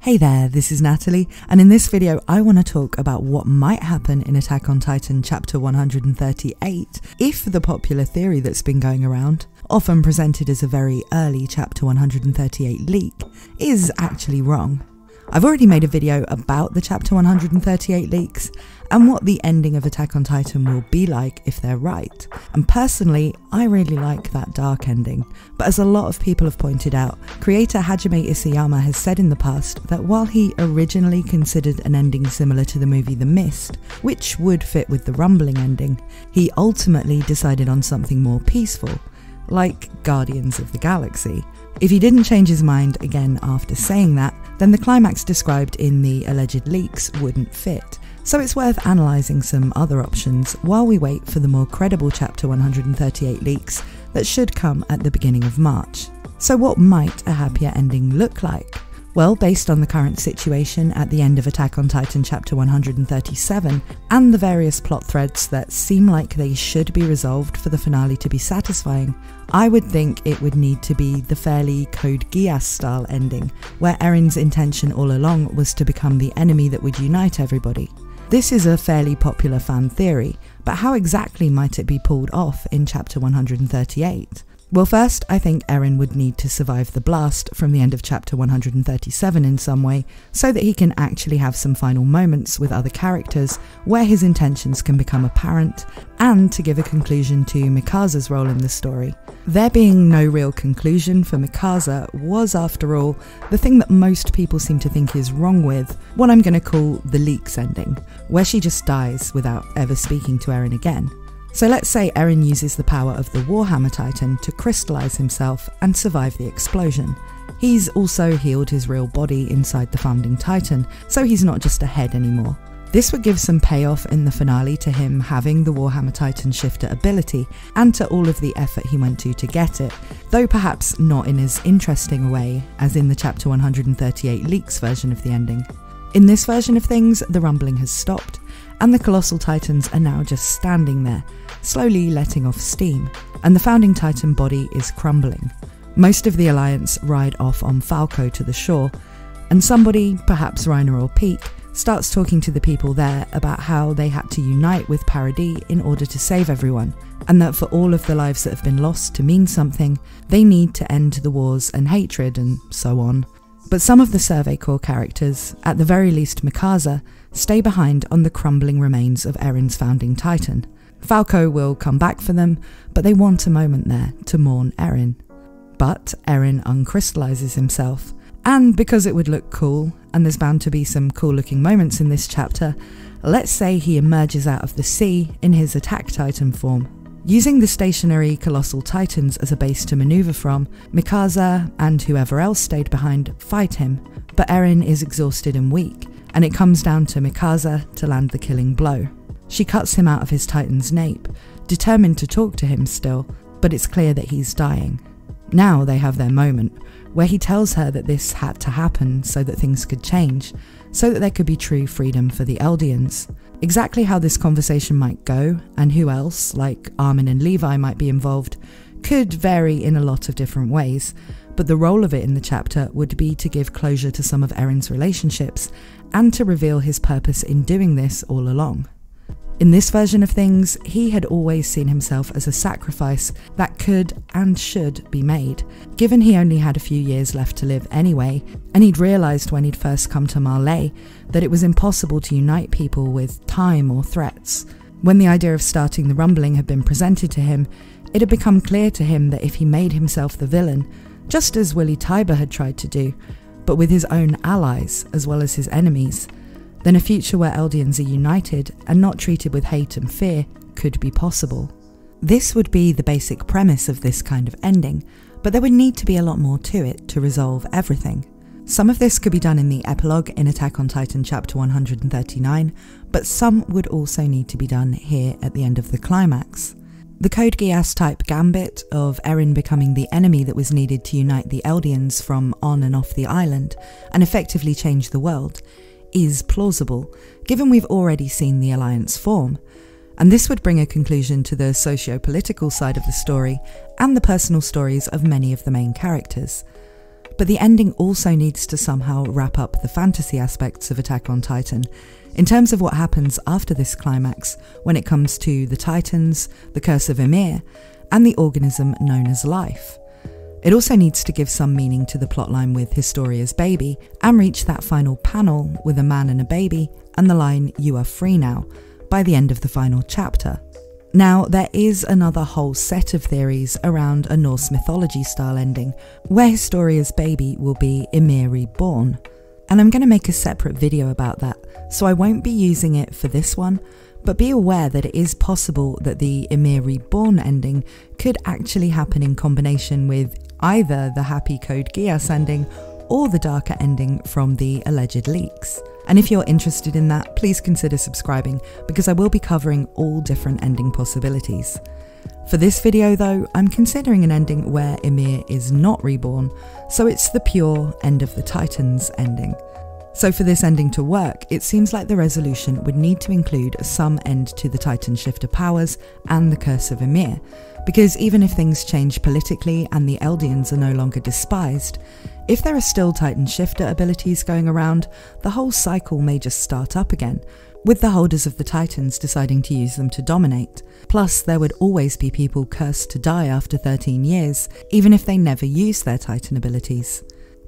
Hey there, this is Natalie, and in this video I want to talk about what might happen in Attack on Titan chapter 138 if the popular theory that's been going around, often presented as a very early chapter 138 leak, is actually wrong. I've already made a video about the chapter 138 leaks and what the ending of Attack on Titan will be like if they're right. And personally, I really like that dark ending. But as a lot of people have pointed out, creator Hajime Isayama has said in the past that while he originally considered an ending similar to the movie The Mist, which would fit with the rumbling ending, he ultimately decided on something more peaceful, like Guardians of the Galaxy. If he didn't change his mind again after saying that, then the climax described in the alleged leaks wouldn't fit. So it's worth analysing some other options while we wait for the more credible chapter 138 leaks that should come at the beginning of March. So what might a happier ending look like? Well, based on the current situation at the end of Attack on Titan chapter 137 and the various plot threads that seem like they should be resolved for the finale to be satisfying, I would think it would need to be the fairly Code Geass style ending, where Eren's intention all along was to become the enemy that would unite everybody. This is a fairly popular fan theory, but how exactly might it be pulled off in chapter 138? Well, first, I think Eren would need to survive the blast from the end of chapter 137 in some way, so that he can actually have some final moments with other characters where his intentions can become apparent, and to give a conclusion to Mikasa's role in the story. There being no real conclusion for Mikasa was, after all, the thing that most people seem to think is wrong with what I'm going to call the leaks ending, where she just dies without ever speaking to Eren again. So let's say Eren uses the power of the Warhammer Titan to crystallise himself and survive the explosion. He's also healed his real body inside the Founding Titan, so he's not just a head anymore. This would give some payoff in the finale to him having the Warhammer Titan shifter ability and to all of the effort he went to get it, though perhaps not in as interesting a way as in the chapter 138 leaks version of the ending. In this version of things, the rumbling has stopped, and the Colossal Titans are now just standing there, slowly letting off steam, and the Founding Titan body is crumbling. Most of the Alliance ride off on Falco to the shore, and somebody, perhaps Reiner or Pieck, starts talking to the people there about how they had to unite with Paradis in order to save everyone, and that for all of the lives that have been lost to mean something, they need to end the wars and hatred and so on. But some of the Survey Corps characters, at the very least Mikasa, stay behind on the crumbling remains of Eren's Founding Titan. Falco will come back for them, but they want a moment there to mourn Eren. But Eren uncrystallizes himself, and because it would look cool, and there's bound to be some cool looking moments in this chapter, let's say he emerges out of the sea in his Attack Titan form. Using the stationary Colossal Titans as a base to maneuver from, Mikasa and whoever else stayed behind fight him, but Eren is exhausted and weak, and it comes down to Mikasa to land the killing blow. She cuts him out of his Titan's nape, determined to talk to him still, but it's clear that he's dying. Now they have their moment, where he tells her that this had to happen so that things could change, so that there could be true freedom for the Eldians. Exactly how this conversation might go, and who else, like Armin and Levi, might be involved, could vary in a lot of different ways, but the role of it in the chapter would be to give closure to some of Eren's relationships, and to reveal his purpose in doing this all along. In this version of things, he had always seen himself as a sacrifice that could and should be made, given he only had a few years left to live anyway, and he'd realised when he'd first come to Marley that it was impossible to unite people with time or threats. When the idea of starting the rumbling had been presented to him, it had become clear to him that if he made himself the villain, just as Willy Tybur had tried to do, but with his own allies as well as his enemies, then a future where Eldians are united and not treated with hate and fear could be possible. This would be the basic premise of this kind of ending, but there would need to be a lot more to it to resolve everything. Some of this could be done in the epilogue in Attack on Titan chapter 139, but some would also need to be done here at the end of the climax. The Code Geass type gambit of Eren becoming the enemy that was needed to unite the Eldians from on and off the island and effectively change the world is plausible, given we've already seen the Alliance form, and this would bring a conclusion to the socio-political side of the story and the personal stories of many of the main characters. But the ending also needs to somehow wrap up the fantasy aspects of Attack on Titan, in terms of what happens after this climax when it comes to the Titans, the Curse of Ymir, and the organism known as life. It also needs to give some meaning to the plotline with Historia's baby and reach that final panel with a man and a baby and the line "You are free now" by the end of the final chapter. Now, there is another whole set of theories around a Norse mythology style ending where Historia's baby will be Ymir reborn. And I'm going to make a separate video about that, so I won't be using it for this one, but be aware that it is possible that the Ymir reborn ending could actually happen in combination with either the happy Code Geass ending or the darker ending from the alleged leaks. And if you're interested in that, please consider subscribing, because I will be covering all different ending possibilities. For this video though, I'm considering an ending where Ymir is not reborn, so it's the pure End of the Titans ending. So for this ending to work, it seems like the resolution would need to include some end to the Titan shifter powers and the Curse of Ymir, because even if things change politically and the Eldians are no longer despised, if there are still Titan shifter abilities going around, the whole cycle may just start up again, with the holders of the Titans deciding to use them to dominate. Plus, there would always be people cursed to die after 13 years, even if they never use their Titan abilities.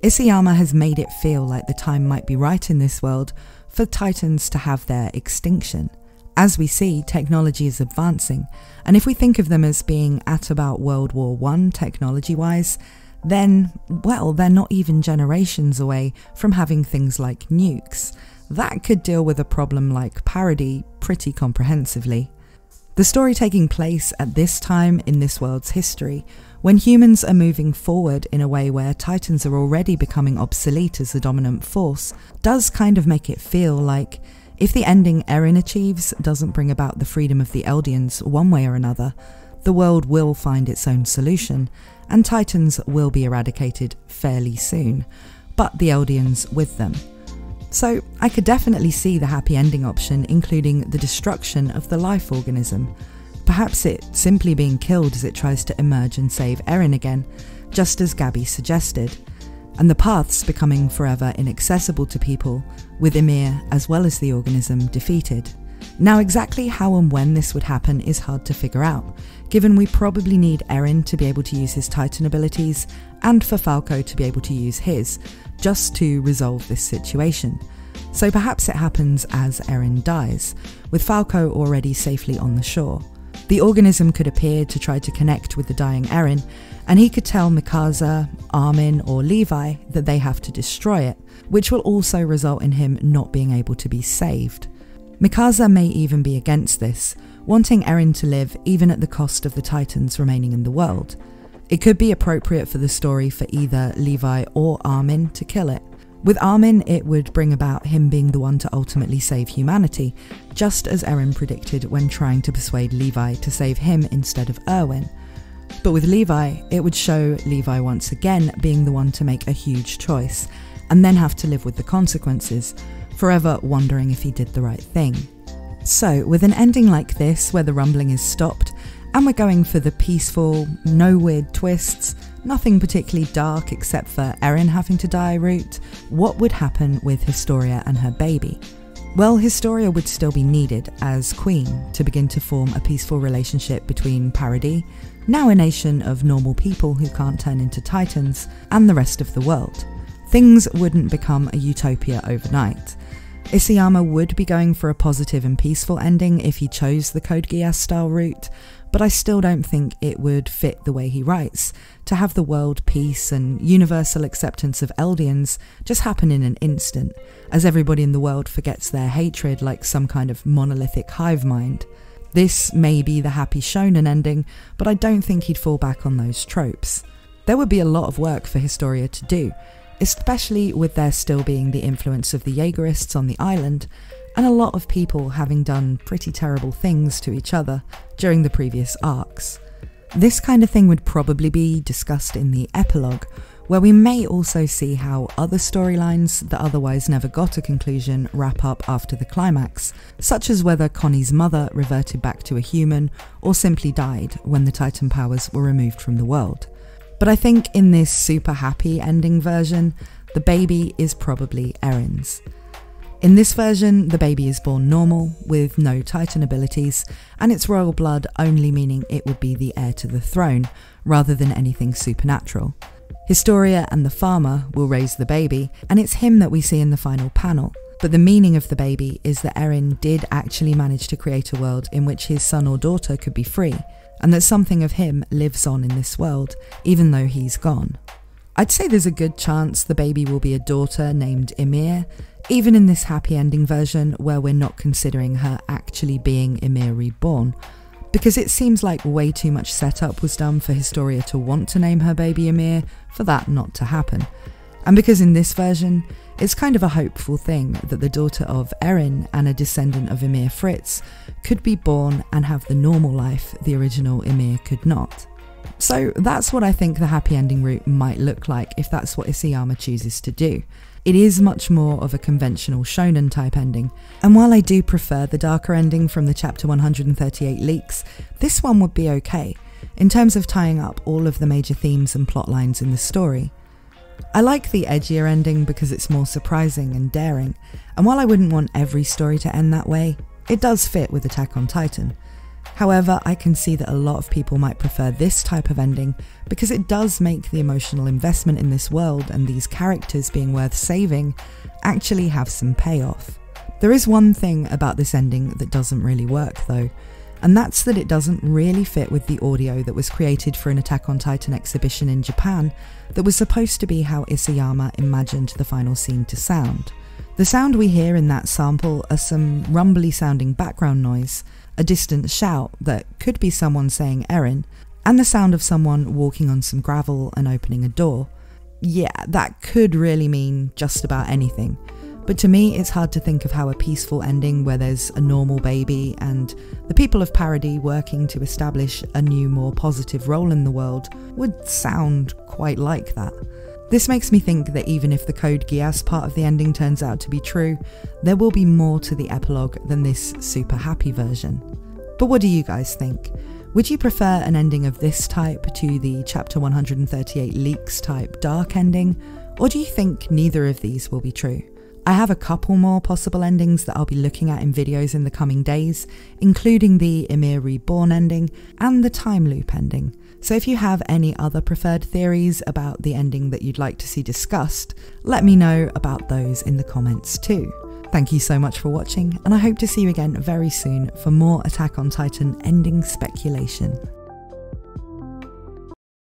Isayama has made it feel like the time might be right in this world for Titans to have their extinction. As we see, technology is advancing, and if we think of them as being at about World War I technology-wise, then, well, they're not even generations away from having things like nukes. That could deal with a problem like parody pretty comprehensively. The story taking place at this time in this world's history, when humans are moving forward in a way where Titans are already becoming obsolete as the dominant force, does kind of make it feel like if the ending Eren achieves doesn't bring about the freedom of the Eldians one way or another, the world will find its own solution, and Titans will be eradicated fairly soon, but the Eldians with them. So I could definitely see the happy ending option including the destruction of the life organism, perhaps it simply being killed as it tries to emerge and save Eren again, just as Gabi suggested, and the paths becoming forever inaccessible to people, with Ymir as well as the organism defeated. Now, exactly how and when this would happen is hard to figure out, given we probably need Eren to be able to use his Titan abilities and for Falco to be able to use his, just to resolve this situation. So perhaps it happens as Eren dies, with Falco already safely on the shore. The organism could appear to try to connect with the dying Eren, and he could tell Mikasa, Armin or Levi that they have to destroy it, which will also result in him not being able to be saved. Mikasa may even be against this, wanting Eren to live even at the cost of the Titans remaining in the world. It could be appropriate for the story for either Levi or Armin to kill it. With Armin, it would bring about him being the one to ultimately save humanity, just as Eren predicted when trying to persuade Levi to save him instead of Erwin. But with Levi, it would show Levi once again being the one to make a huge choice, and then have to live with the consequences, forever wondering if he did the right thing. So, with an ending like this, where the rumbling is stopped, and we're going for the peaceful, no weird twists, nothing particularly dark except for Eren having to die route, what would happen with Historia and her baby? Well, Historia would still be needed as queen to begin to form a peaceful relationship between Paradis, now a nation of normal people who can't turn into Titans, and the rest of the world. Things wouldn't become a utopia overnight. Isayama would be going for a positive and peaceful ending if he chose the Code Geass style route, but I still don't think it would fit the way he writes, to have the world peace and universal acceptance of Eldians just happen in an instant, as everybody in the world forgets their hatred like some kind of monolithic hive mind. This may be the happy shonen ending, but I don't think he'd fall back on those tropes. There would be a lot of work for Historia to do, especially with there still being the influence of the Jaegerists on the island, and a lot of people having done pretty terrible things to each other during the previous arcs. This kind of thing would probably be discussed in the epilogue, where we may also see how other storylines that otherwise never got a conclusion wrap up after the climax, such as whether Connie's mother reverted back to a human or simply died when the Titan powers were removed from the world. But I think in this super happy ending version, the baby is probably Erin's. In this version, the baby is born normal, with no Titan abilities, and its royal blood only meaning it would be the heir to the throne, rather than anything supernatural. Historia and the farmer will raise the baby, and it's him that we see in the final panel. But the meaning of the baby is that Erin did actually manage to create a world in which his son or daughter could be free, and that something of him lives on in this world, even though he's gone. I'd say there's a good chance the baby will be a daughter named Ymir, even in this happy ending version where we're not considering her actually being Ymir reborn, because it seems like way too much setup was done for Historia to want to name her baby Ymir for that not to happen. And because in this version, it's kind of a hopeful thing that the daughter of Erin and a descendant of Ymir Fritz could be born and have the normal life the original Ymir could not. So that's what I think the happy ending route might look like if that's what Isayama chooses to do. It is much more of a conventional shonen type ending, and while I do prefer the darker ending from the chapter 138 leaks, this one would be okay, in terms of tying up all of the major themes and plot lines in the story. I like the edgier ending because it's more surprising and daring, and while I wouldn't want every story to end that way, it does fit with Attack on Titan. However, I can see that a lot of people might prefer this type of ending because it does make the emotional investment in this world and these characters being worth saving actually have some payoff. There is one thing about this ending that doesn't really work though, and that's that it doesn't really fit with the audio that was created for an Attack on Titan exhibition in Japan that was supposed to be how Isayama imagined the final scene to sound. The sound we hear in that sample are some rumbly sounding background noise, a distant shout that could be someone saying Erin, and the sound of someone walking on some gravel and opening a door. Yeah, that could really mean just about anything. But to me, it's hard to think of how a peaceful ending where there's a normal baby and the people of Paradis working to establish a new, more positive role in the world would sound quite like that. This makes me think that even if the Code Geass part of the ending turns out to be true, there will be more to the epilogue than this super happy version. But what do you guys think? Would you prefer an ending of this type to the chapter 138 leaks type dark ending, or do you think neither of these will be true? I have a couple more possible endings that I'll be looking at in videos in the coming days, including the Ymir Reborn ending and the time loop ending. So if you have any other preferred theories about the ending that you'd like to see discussed, let me know about those in the comments too. Thank you so much for watching, and I hope to see you again very soon for more Attack on Titan ending speculation.